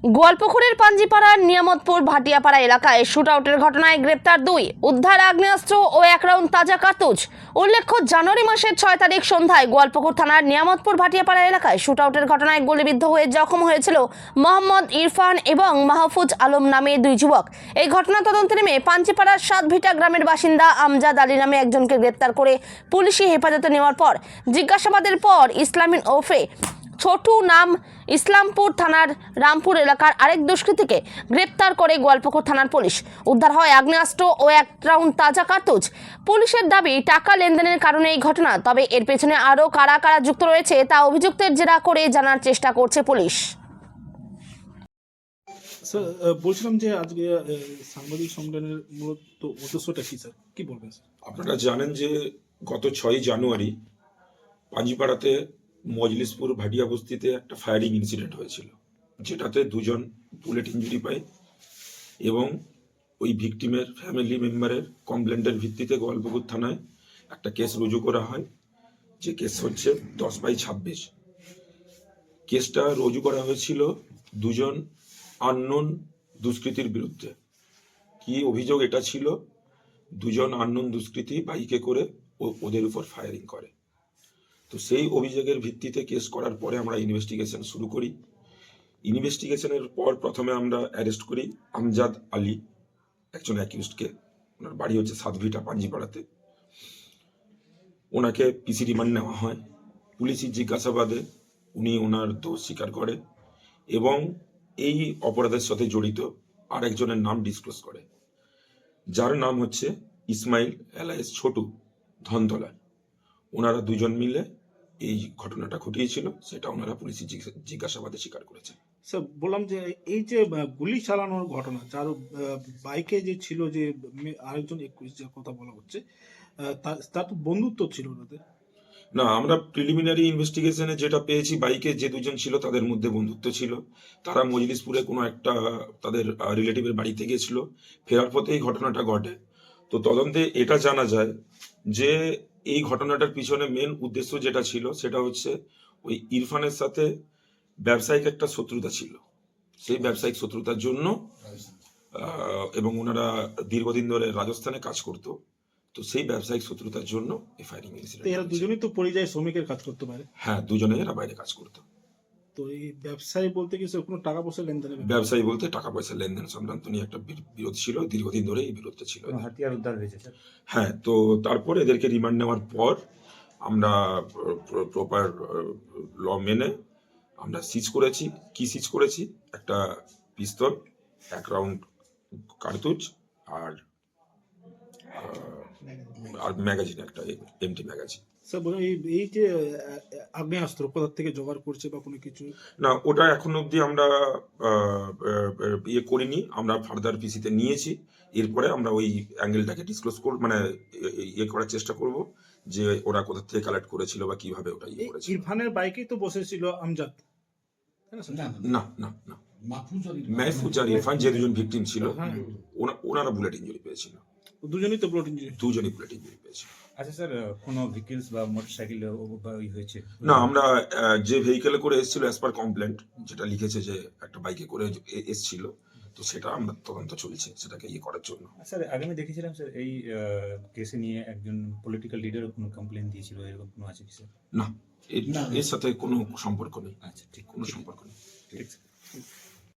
গোয়ালপুকুরের পাঞ্জিপাড়ার নিয়ামতপুর ভাটিয়াপাড়া এলাকায় শুটআউটের ঘটনায় গ্রেপ্তার 2, উদ্ধার আগ্নেয়াস্ত্র ও 1 রাউন্ড তাজা কার্তুজ। উল্লেখ্য, জানুয়ারি মাসের 6 তারিখ সন্ধ্যায় গোয়ালপুকুর থানার নিয়ামতপুর ভাটিয়াপাড়া এলাকায় শুটআউটের ঘটনায় গুলিবিদ্ধ হয়ে জখম হয়েছিল মোহাম্মদ ইরফান এবং মাহফুজ আলম নামে 2 যুবক। এই ঘটনা তদন্তে নেমে পাঞ্জিপাড়ার সাতভিটা গ্রামের বাসিন্দা আমজাদ আলী নামে একজনকে গ্রেপ্তার করে পুলিশি হেফাজতে নেওয়ার পর জিজ্ঞাসাবাদের পর ইসলামিন ওরফে ছোটু নাম ইসলামপুর থানার রামপুর এলাকার আরেক দুষ্কৃতীকে গ্রেপ্তার করে গোয়ালপুকুর থানার পুলিশ। উদ্ধার হয় আগ্নেয়াস্ত্র ও 1 রাউন্ড তাজা কার্তুজ। পুলিশের দাবি টাকা লেনদেনের কারণে এই ঘটনা, তবে এর পেছনে আরও কারা কারা যুক্ত রয়েছে তা অভিযুক্তের জেরা করে জানার চেষ্টা করছে পুলিশ। স্যার, বলছিলাম যে আজকে সাংবাদিক সম্মেলনের মূলত উদ্দেশ্যটা কি স্যার, কি বলবেন স্যার? আপনারা জানেন যে গত 6 জানুয়ারি পাঞ্জিপাড়াতে মজলিসপুর ভাটিয়া বস্তিতে একটা ফায়ারিং ইনসিডেন্ট হয়েছিল, যেটাতে 2 জন বুলেট ইঞ্জুরি পায় এবং ওই ভিকটিমের ফ্যামিলি মেম্বারের কমপ্লেন্টের ভিত্তিতে গোয়ালপুকুর থানায় একটা কেস রুজু করা হয়, যে কেস হচ্ছে 10/26। কেসটা রুজু করা হয়েছিল 2 জন আননোন দুষ্কৃতীর বিরুদ্ধে। কি অভিযোগ এটা ছিল? 2 জন আননোন দুষ্কৃতী বাইকে করে ওদের উপর ফায়ারিং করে। তো সেই অভিযোগের ভিত্তিতে কেস করার পরে আমরা ইনভেস্টিগেশন শুরু করি। ইনভেস্টিগেশনের পর প্রথমে আমরা অ্যারেস্ট করি আমজাদ আলী, একজন অ্যাকিউজডকে। ওনার বাড়ি হচ্ছে সাতভিটা পাঞ্জিপাড়াতে। ওনাকে পিসি রিমান্ড নেওয়া হয়। পুলিশি জিজ্ঞাসাবাদে উনি ওনার দোষ স্বীকার করে এবং এই অপরাধের সাথে জড়িত আরেকজনের নাম ডিসক্লোজ করে, যার নাম হচ্ছে ইসমাইল এলায়েস ছোটু, ধনতলায়। ওনারা 2 জন মিলে এই ঘটনাটা ঘটিয়েছিল, সেটা ওনারা পুলিশি জিজ্ঞাসাবাদে স্বীকার করেছে। স্যার, বললাম যে এই যে গুলি চালানোর ঘটনা, যার বাইকে যে ছিল, যে আরেকজন 21 যার কথা বলা হচ্ছে, তার তো বন্ধুত্ব ছিল ওনাদের। না, আমরা প্রিলিমিনারি ইনভেস্টিগেশনে যেটা পেয়েছি, বাইকে যে 2 জন ছিল তাদের মধ্যে বন্ধুত্ব ছিল। তারা মজলিসপুরে কোনো একটা তাদের রিলেটিভের বাড়িতে গিয়েছিল, ফেরার পথে এই ঘটনাটা ঘটে। তো তদন্তে এটা জানা যায় যে এই ঘটনাটার পিছনে মেন উদ্দেশ্য যেটা ছিল সেটা হচ্ছে ওই ইরফানের সাথে ব্যবসায়িক একটা শত্রুতা ছিল। সেই ব্যবসায়িক শত্রুতার জন্য এবং ওনারা দীর্ঘদিন ধরে রাজস্থানে কাজ করতো, তো সেই ব্যবসায়িক শত্রুতার জন্য এই ফায়ারিং ইনসিডেন্ট। এরা দুজনেই তো পরিযায়ী শ্রমিকের কাজ করতে পারে। হ্যাঁ, 2 জনে এরা বাইরে কাজ করতো। তো এই ব্যবসায়ী বলতে কি স্যার কোনো টাকা পয়সা লেনদেনের ব্যাপার? ব্যবসায়ী বলতে টাকা পয়সা লেনদেন সংক্রান্ত নিয়ে একটা বিরোধ ছিল, দীর্ঘদিন ধরে এই বিরোধটা ছিল। হাতিয়ার উদ্ধার হয়েছে স্যার। হ্যাঁ, তো তারপর এদেরকে রিমান্ড নেওয়ার পর আমরা প্রপার ল মেনে আমরা সিজ করেছি। কি সিজ করেছি? একটা পিস্তল, 1 রাউন্ড কার্তুজ আর ম্যাগাজিন, একটা এমটি ম্যাগাজিন। স্যার, বলুন এই যে আগ্নেয়াস্ত্র কোথা থেকে জোগাড় করছে বা কোনো কিছু? না, ওটা এখন অবধি আমরা ইয়ে করিনি। আমরা ফার্দার পিসিতে নিয়েছি। এরপরে আমরা ওই অ্যাঙ্গেলটাকে ডিসক্লোজ করব, মানে ইয়ে করার চেষ্টা করব যে ওরা কোথা থেকে কালেক্ট করেছিল বা কিভাবে ওটা ইয়ে করেছিল। ইরফানের বাইকেই তো বসেছিল আমজাদ, তাই না স্যার? না না না, মাহফুজ আর ইরফান যে 2 জন ভিকটিম ছিল, ওনারা বুলেট ইঞ্জুরি পেয়েছিল। দুজনেই তো ব্লড ইঞ্জুরি। 2 জনই বুলেট ইঞ্জুরি পেয়েছিল। আচ্ছা স্যার, কোনো ভেহিকলস বা মোটরসাইকেল হয়েছে? না, আমরা যে ভেহিকেলে করে এসেছিল অ্যাজ পার কমপ্লেন্ট, যেটা লিখেছে যে একটা বাইকে করে এসেছিল, তো সেটা আমরা তদন্ত চলছে সেটাকে ইয়ে করার জন্য। স্যার, আগে আমি দেখেছিলাম স্যার এই কেসে নিয়ে একজন পলিটিক্যাল লিডারও কোনো কমপ্লেন দিয়েছিল, এরকম কোনো আছে কি স্যার? না, এর সাথে কোনো সম্পর্ক নেই। আচ্ছা, ঠিক, কোনো সম্পর্ক নেই। ঠিক স্যার।